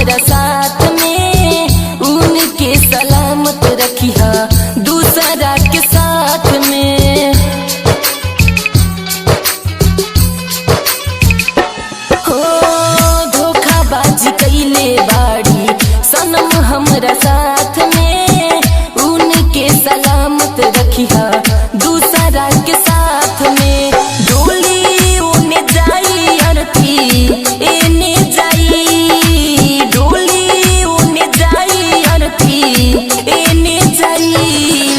हमरा साथ में, उनके सलामत रखिया दूसरा के साथ में। हो धोखाबाजी कैले बाड़ी सनम हमरा साथ में, उनके सलामत रखिया दूसरा के साथ में। डोली ओने जाई अरथी एने जाई, डोली ओने जाई अरथी एने जाई,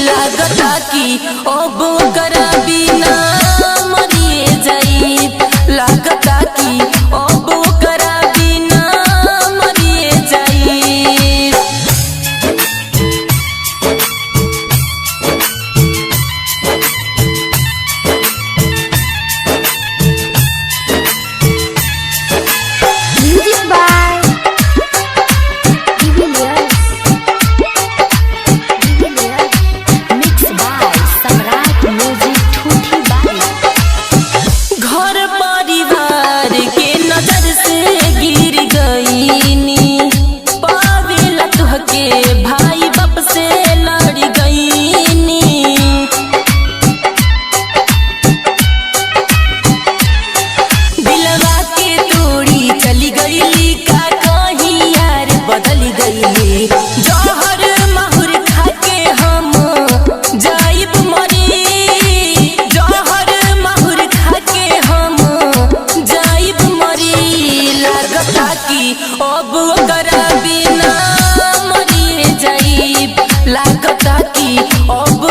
लागता कि अब करा बिना मरिए जाई, लागता कि अब करा बिना मरिए जाई। Music by mixed by Samrat Music Thuthi Bali। घर परिवार के नजर से गिर गईनी, पावेला तुहके भाई बाप से लड़ गईनी। दिलवा के तोड़ी चली गईली, का कहीं यार बदल गईली। जहर माहुर खाके हम जाइब मरी, जहर माहुर खाके हम जाइब मरी, लागता कि अब करा बिना मरिए जाइब, लागता कि अब